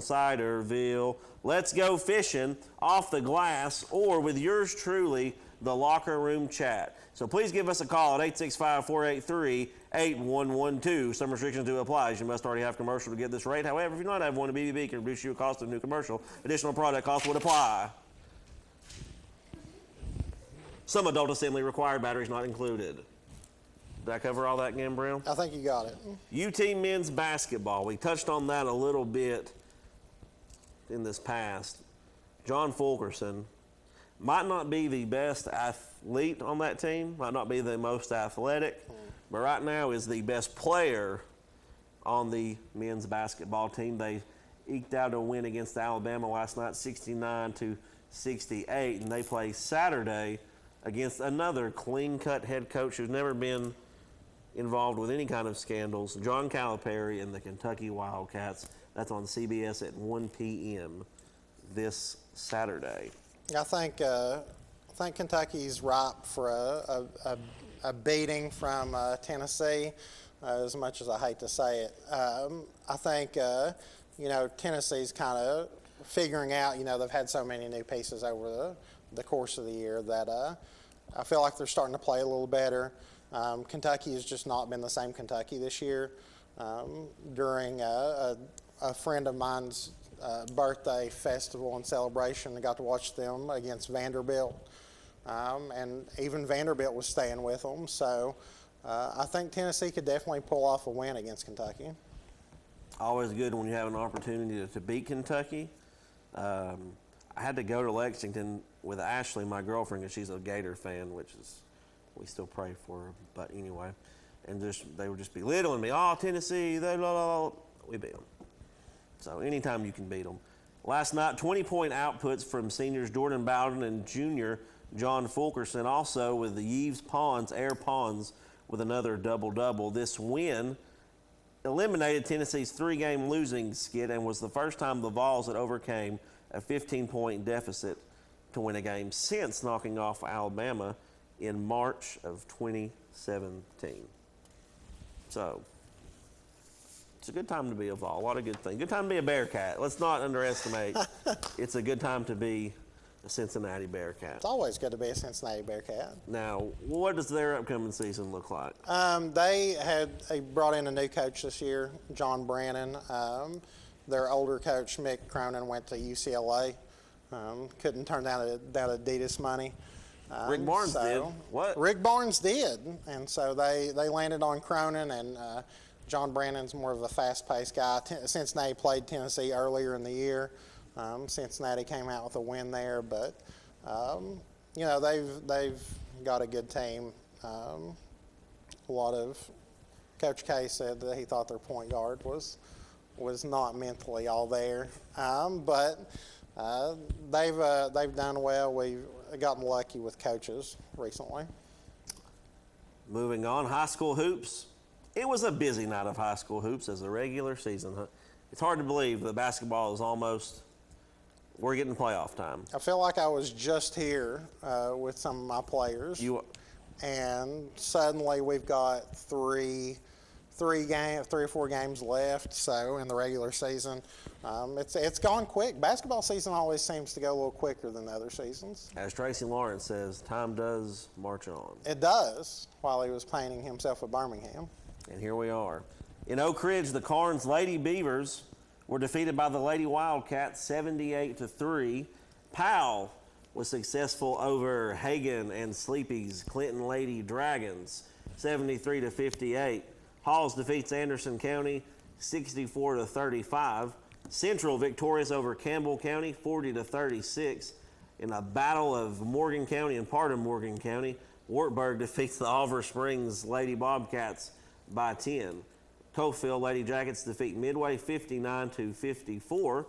Ciderville, Let's Go Fishing, Off the Glass, or with yours truly, the Locker Room Chat. So please give us a call at 865-483-8112. Some restrictions do apply, as you must already have commercial to get this rate. However, if you do not have one, a BBB can reduce your cost of a new commercial. Additional product costs would apply. Some adult assembly required, batteries not included. Did I cover all that, Gambrell? I think you got it. UT men's basketball. We touched on that a little bit in this past. John Fulkerson Might not be the best athlete on that team, might not be the most athletic, but right now is the best player on the men's basketball team. They eked out a win against Alabama last night, 69-68, and they play Saturday against another clean-cut head coach who's never been involved with any kind of scandals, John Calipari and the Kentucky Wildcats. That's on CBS at 1 p.m. this Saturday. I think Kentucky's ripe for a beating from Tennessee, as much as I hate to say it. I think, Tennessee's kind of figuring out, they've had so many new pieces over the course of the year that I feel like they're starting to play a little better. Kentucky has just not been the same Kentucky this year. During a friend of mine's birthday festival and celebration, I got to watch them against Vanderbilt, and even Vanderbilt was staying with them. So I think Tennessee could definitely pull off a win against Kentucky. Always good when you have an opportunity to beat Kentucky. I had to go to Lexington with Ashley, my girlfriend, because she's a Gator fan, which is, we still pray for her, but anyway. And they would just belittling me. Oh, Tennessee, we beat them. So anytime you can beat them. Last night, 20-point outputs from seniors Jordan Bowden and junior John Fulkerson, also with the Yves Pons, Air Pons, with another double-double. This win eliminated Tennessee's 3-game losing skid and was the first time the Vols had overcame a 15-point deficit to win a game since knocking off Alabama in March of 2017. So it's a good time to be a Vol. A lot of good things. Good time to be a Bearcat. Let's not underestimate. It's a good time to be a Cincinnati Bearcat. It's always good to be a Cincinnati Bearcat. Now, what does their upcoming season look like? They brought in a new coach this year, John Brannon. Their older coach, Mick Cronin, went to UCLA. Couldn't turn down Adidas money. Rick Barnes did. What? Rick Barnes did. And so they landed on Cronin, and John Brannon's more of a fast-paced guy. Cincinnati played Tennessee earlier in the year. Cincinnati came out with a win there, but they've got a good team. Coach K said that he thought their point guard was not mentally all there, but they've done well. We've gotten lucky with coaches recently. Moving on, high school hoops. It was a busy night of high school hoops as a regular season. It's hard to believe that basketball is we're getting playoff time. I feel like I was just here with some of my players. And suddenly we've got three or four games left. So in the regular season, it's gone quick. Basketball season always seems to go a little quicker than the other seasons. As Tracy Lawrence says, time does march on. It does, while he was painting himself at Birmingham. And here we are. In Oak Ridge, the Carnes Lady Beavers were defeated by the Lady Wildcats 78-3. Powell was successful over Hagan and Sleepy's Clinton Lady Dragons 73-58. Halls defeats Anderson County 64-35. Central victorious over Campbell County 40-36. In a battle of Morgan County and part of Morgan County, Wartburg defeats the Oliver Springs Lady Bobcats by 10. Cofield Lady Jackets defeat Midway 59-54.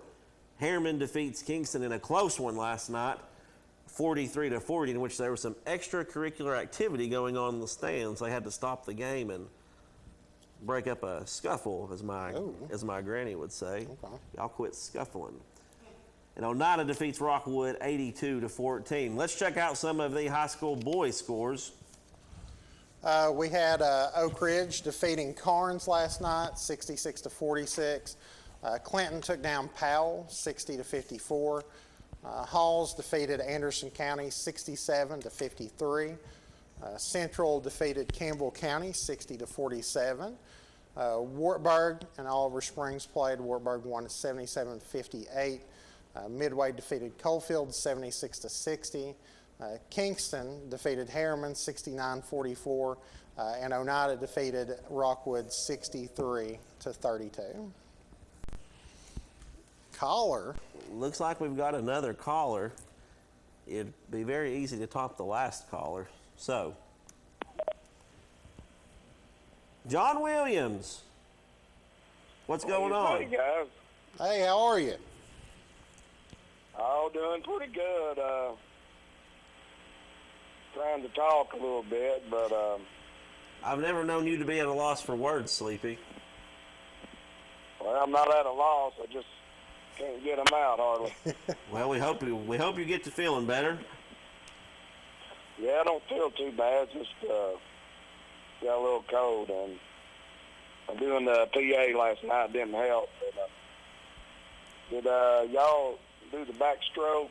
Harriman defeats Kingston in a close one last night, 43-40, in which there was some extracurricular activity going on in the stands. They had to stop the game and break up a scuffle, as my granny would say. Okay. Y'all quit scuffling. And Oneida defeats Rockwood 82-14. Let's check out some of the high school boys scores. We had Oak Ridge defeating Carnes last night, 66-46. Clinton took down Powell, 60-54. Halls defeated Anderson County, 67-53. Central defeated Campbell County, 60-47. Wartburg and Oliver Springs played. Wartburg won 77-58. Midway defeated Coalfield, 76-60. Kingston defeated Harriman 69-44, and Oneida defeated Rockwood 63-32. Caller. Looks like we've got another caller it'd be very easy to top the last caller. So, John Williams, what's going on? Hey, guys. Hey, how are you? Oh, doing pretty good. Trying to talk a little bit, but I've never known you to be at a loss for words, Sleepy. well, I'm not at a loss. I just can't get them out hardly. Well, we hope you get to feeling better. Yeah, I don't feel too bad. Just got a little cold, and I'm doing the PA last night. Didn't help. But, did y'all do the backstroke?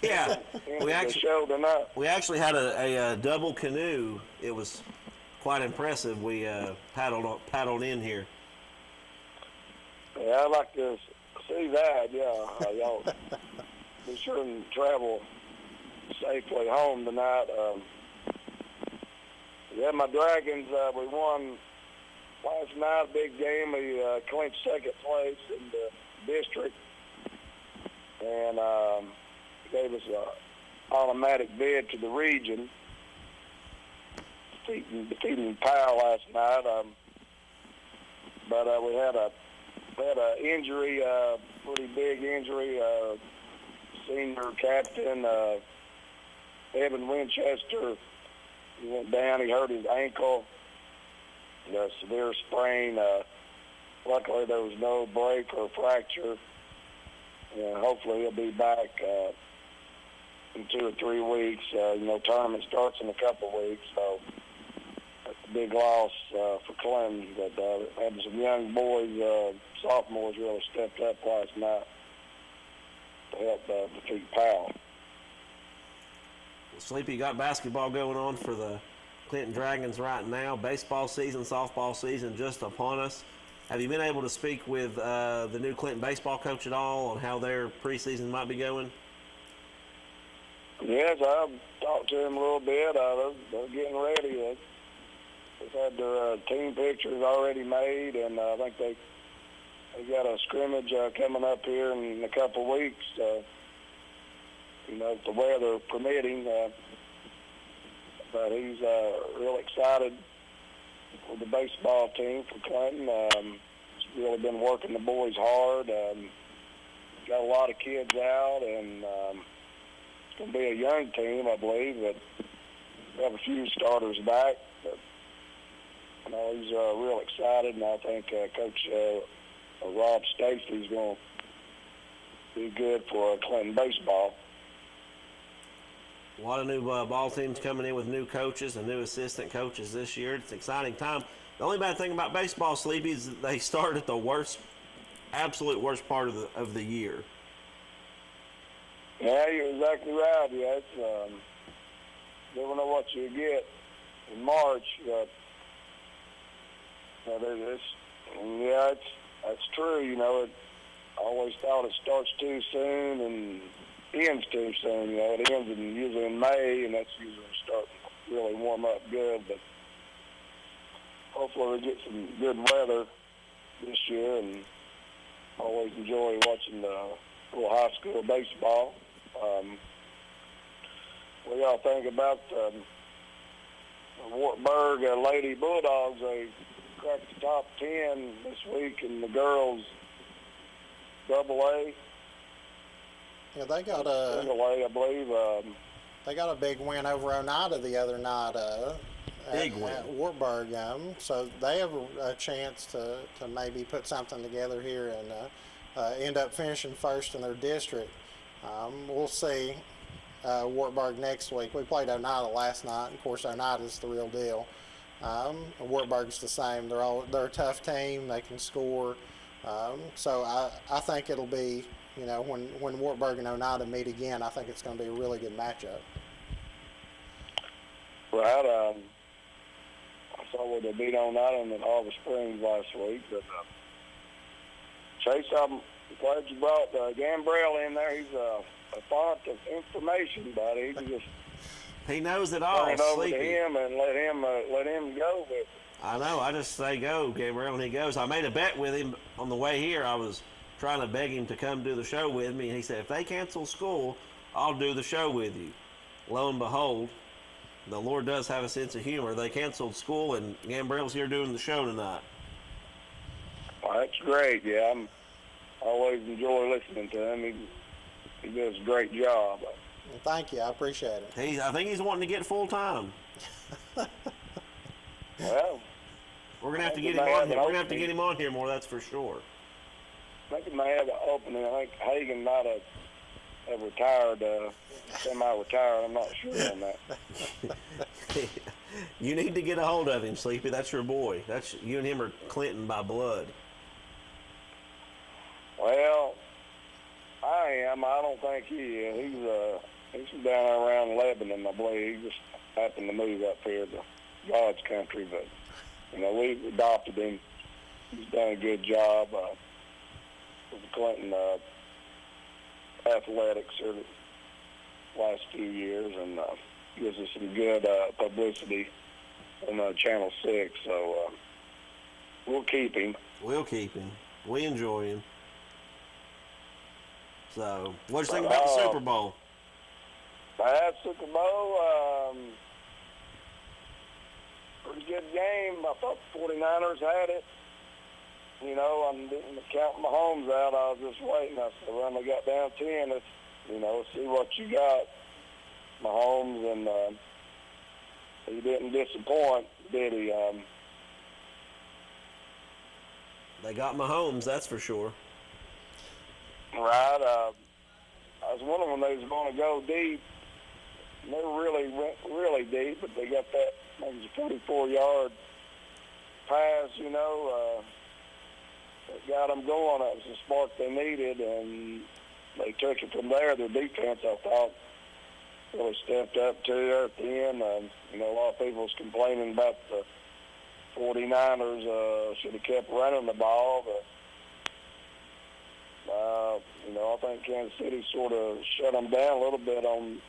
Yeah, we actually had a double canoe. It was quite impressive. We paddled in here. Yeah, I'd like to see that. Yeah, y'all be sure and travel safely home tonight. Yeah, my Dragons, we won last night, a big game. We clinched second place in the district, and gave us an automatic bid to the region, defeating Powell last night. But we had a injury, pretty big injury. Senior captain Evan Winchester, he went down. He hurt his ankle, a severe sprain. Luckily, there was no break or fracture. Hopefully, he'll be back in 2 or 3 weeks. Tournament starts in a couple of weeks, so that's a big loss for Clinton. But having some young boys, sophomores, really stepped up last night to help defeat Powell. Sleepy, you got basketball going on for the Clinton Dragons right now. Baseball season, softball season just upon us. Have you been able to speak with the new Clinton baseball coach at all on how their preseason might be going? Yes, I've talked to him a little bit. They're getting ready. They've had their team pictures already made, and I think they got a scrimmage coming up here in a couple of weeks. If the weather permitting. But he's real excited with the baseball team for Clinton. He's really been working the boys hard. Got a lot of kids out, and it's going to be a young team, I believe. But we have a few starters back. But he's real excited, and I think Coach Rob Stacey is going to be good for Clinton baseball. A lot of new ball teams coming in with new coaches and new assistant coaches this year. It's an exciting time. The only bad thing about baseball, Sleepy, is that they start at the absolute worst part of the year. Yeah, you're exactly right. Yeah, it's never know what you get in March. But that's true. I always thought it starts too soon and ends too soon. It ends usually in May, and that's usually starting to really warm up good. But hopefully we get some good weather this year, and always enjoy watching the little high school baseball. What do y'all think about the Wartburg Lady Bulldogs? They cracked the top 10 this week in the girls' AA. Yeah, they got a single A, I believe. They got a big win over Oneida the other night. Big win. At Wartburg, so they have a chance to maybe put something together here and end up finishing first in their district. We'll see Wartburg next week. We played Oneida last night. Of course, Oneida's the real deal. Wartburg's the same. They're a tough team. They can score. So I think it'll be, when Wartburg and Oneida meet again, I think it's going to be a really good matchup. Right. I saw where they beat Oneida in Harbor Springs last week. But Chase, I'm glad you brought Gambrell in there. He's a font of information, buddy. He knows it all. Turn it over Sleepy. to him and let him go with it. I know. I just say go, Gabriel, and he goes. I made a bet with him on the way here. I was trying to beg him to come do the show with me, and he said, if they cancel school, I'll do the show with you. Lo and behold, the Lord does have a sense of humor. They canceled school, and Gambrell's here doing the show tonight. Well, that's great. Yeah, I always enjoy listening to him. He does a great job. Well, thank you. I appreciate it. I think he's wanting to get full time. Well, we're gonna have to get him on here. We're gonna have to get him on here more. That's for sure. I think he may have an opening. I think Hagan might have retired, semi-retired. I'm not sure on that. You need to get a hold of him, Sleepy. That's your boy. You and him are Clinton by blood. Well, I am. I don't think he is. He's from down there around Lebanon, I believe. He just happened to move up here to God's country, but we adopted him. He's done a good job with the Clinton athletics here the last few years, and gives us some good publicity on Channel 6. So we'll keep him. We'll keep him. We enjoy him. So, what do you think about the Super Bowl? That Super Bowl, pretty good game. I thought the 49ers had it. I didn't count Mahomes out. I was just waiting. I said, when they got down 10, let's see what you got, Mahomes. And he didn't disappoint, did he? They got Mahomes, that's for sure. Right. I was wondering when they was going to go deep. They really went really deep, but they got that, I think it was a 44-yard pass, that got them going. That was the spark they needed, and they took it from there. Their defense, I thought, really stepped up to there at the end. A lot of people was complaining about the 49ers should have kept running the ball, but I think Kansas City sort of shut them down a little bit on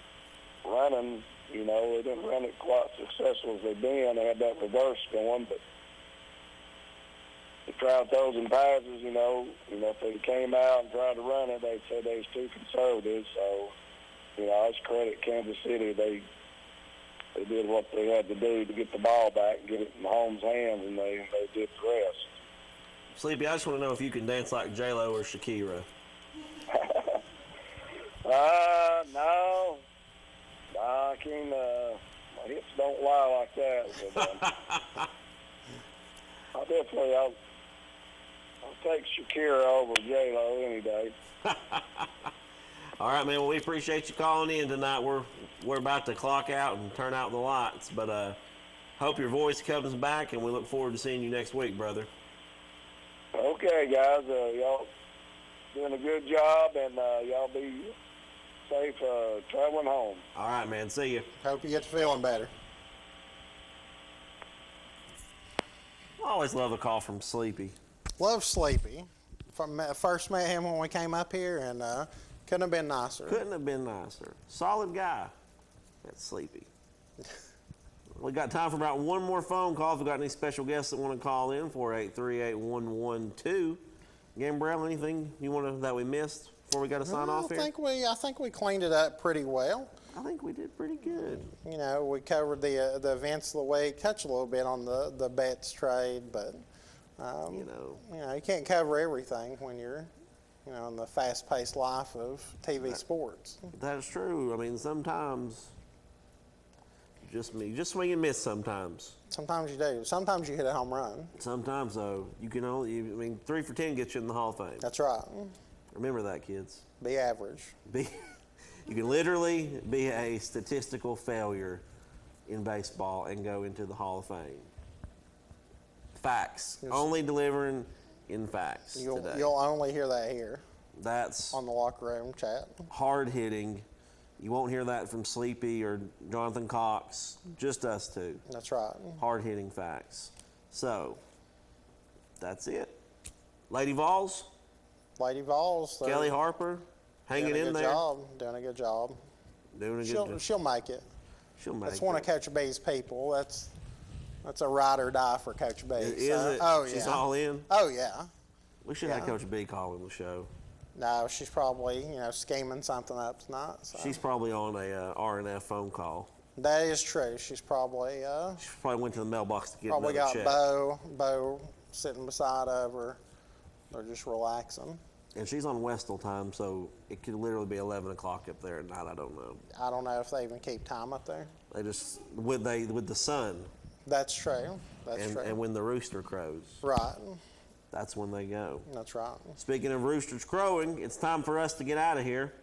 running. They didn't run it quite successful as they've been. They had that reverse going, but they tried throws and passes, if they came out and tried to run it, they'd say they was too conservative. So, I just credit Kansas City. They did what they had to do to get the ball back and get it in Mahomes' hands, and they did the rest. Sleepy, I just want to know if you can dance like J-Lo or Shakira. No, I can't. My hips don't lie like that. But, I'll take Shakira over J-Lo any day. All right, man. Well, we appreciate you calling in tonight. We're about to clock out and turn out the lights, but hope your voice comes back, and we look forward to seeing you next week, brother. Okay, guys. Y'all doing a good job, and y'all be safe traveling home. All right, man. See you. Hope you get to feeling better. I always love a call from Sleepy. Love Sleepy. First met him when we came up here, and couldn't have been nicer. Couldn't have been nicer. Solid guy. That's Sleepy. We got time for about one more phone call. If we got any special guests that want to call in, 483-8112. Gambrell, anything you want that we missed before we got to sign off here? I think we cleaned it up pretty well. I think we did pretty good. We covered the events of the week, touched a little bit on the bets trade, but you can't cover everything when you're in the fast-paced life of TV sports. That is true. I mean, sometimes you just swing and miss sometimes. Sometimes you do. Sometimes you hit a home run. Sometimes, though, you can only, 3 for 10 gets you in the Hall of Fame. That's right. Remember that, kids. Be average. You can literally be a statistical failure in baseball and go into the Hall of Fame. Facts. Only delivering in facts today. You'll only hear that here. That's on the locker room chat. Hard hitting. You won't hear that from Sleepy or Jonathan Cox. Just us two. That's right. Hard hitting facts. So, that's it. Lady Vols. Kelly Harper. Hanging in there. Doing a good job. Doing a good job. She'll make it. That's one of Coach B's people. That's a ride or die for Coach B. Is it? Oh, yeah. She's all in? Oh, yeah. We should have Coach B call in the show. No, she's probably, scheming something up tonight. So. She's probably on a RNF phone call. That is true. She's probably She probably went to the mailbox to get probably another got check. Bo sitting beside of her. They're just relaxing. And she's on Westall time, so it could literally be 11 o'clock up there at night. I don't know. I don't know if they even keep time up there. They just with the sun. That's true. That's true. And when the rooster crows. Right. That's when they go. That's right. Speaking of roosters crowing, it's time for us to get out of here.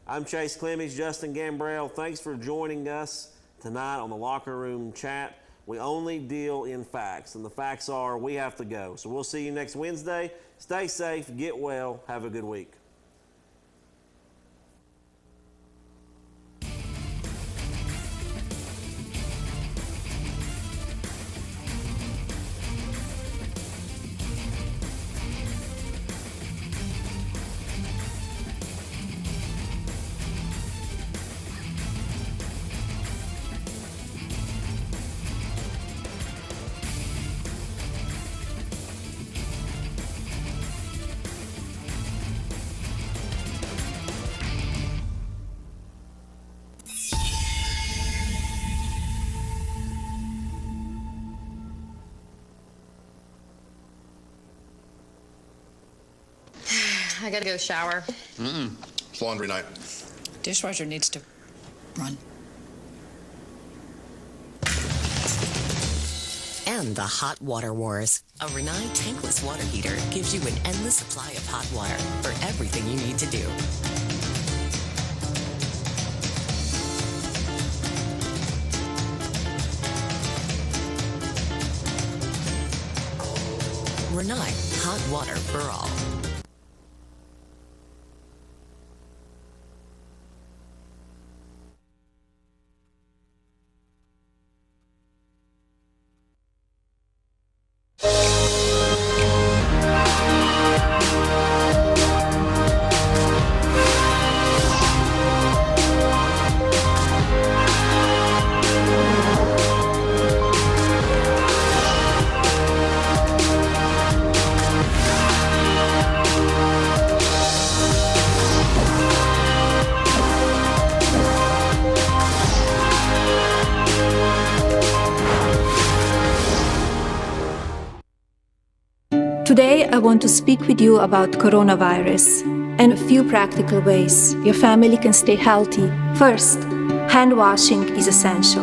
I'm Chase Clemens, Justin Gambrell. Thanks for joining us tonight on the Locker Room Chat. We only deal in facts, and the facts are we have to go. So we'll see you next Wednesday. Stay safe, get well, have a good week. I gotta go shower. It's laundry night. Dishwasher needs to run. And the Hot Water Wars. A Rinnai tankless water heater gives you an endless supply of hot water for everything you need to do. Rinnai, hot water for all. Today, I want to speak with you about coronavirus and a few practical ways your family can stay healthy. First, hand washing is essential.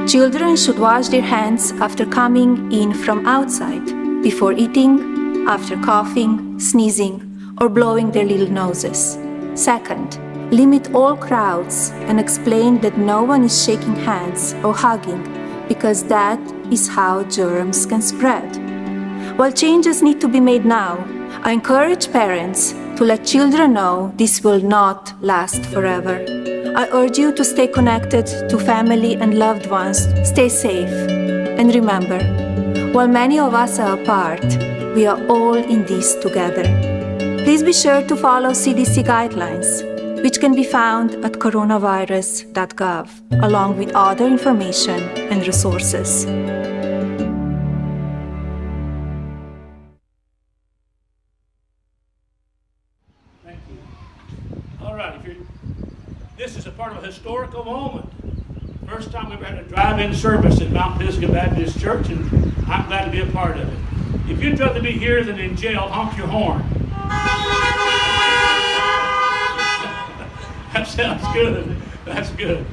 Children should wash their hands after coming in from outside, before eating, after coughing, sneezing, or blowing their little noses. Second, limit all crowds and explain that no one is shaking hands or hugging because that is how germs can spread. While changes need to be made now, I encourage parents to let children know this will not last forever. I urge you to stay connected to family and loved ones, stay safe, and remember, while many of us are apart, we are all in this together. Please be sure to follow CDC guidelines, which can be found at coronavirus.gov, along with other information and resources. This is a part of a historical moment. First time we've had a drive-in service at Mount Pisgah Baptist Church, and I'm glad to be a part of it. If you'd rather be here than in jail, honk your horn. That sounds good. That's good.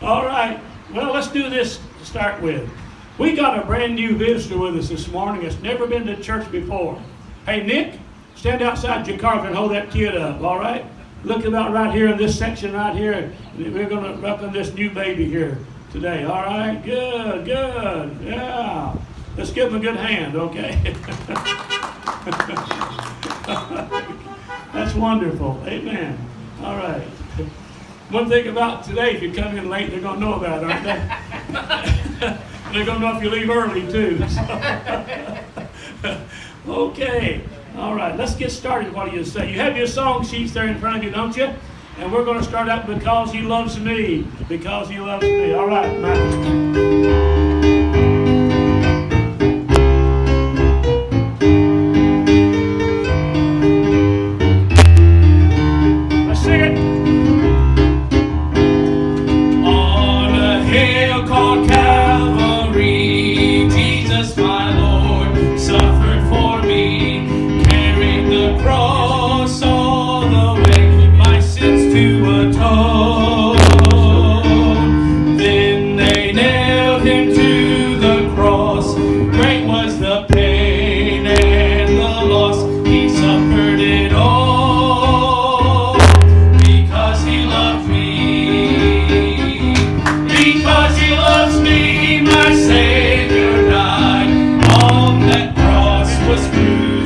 All right. Well, let's do this to start with. We got a brand new visitor with us this morning that's never been to church before. Hey, Nick, stand outside your car and hold that kid up, all right? Look about right here in this section right here. We're going to welcome this new baby here today. All right? Good, good. Yeah. Let's give him a good hand, okay? That's wonderful. Amen. All right. One thing about today, if you come in late, they're going to know about it, aren't they? They're going to know if you leave early, too. Okay. All right, let's get started. What do you say? You have your song sheets there in front of you, don't you? And we're going to start out Because He Loves Me. Because He Loves Me. All right, Matt. loves me, my Savior died on that cross was crucified.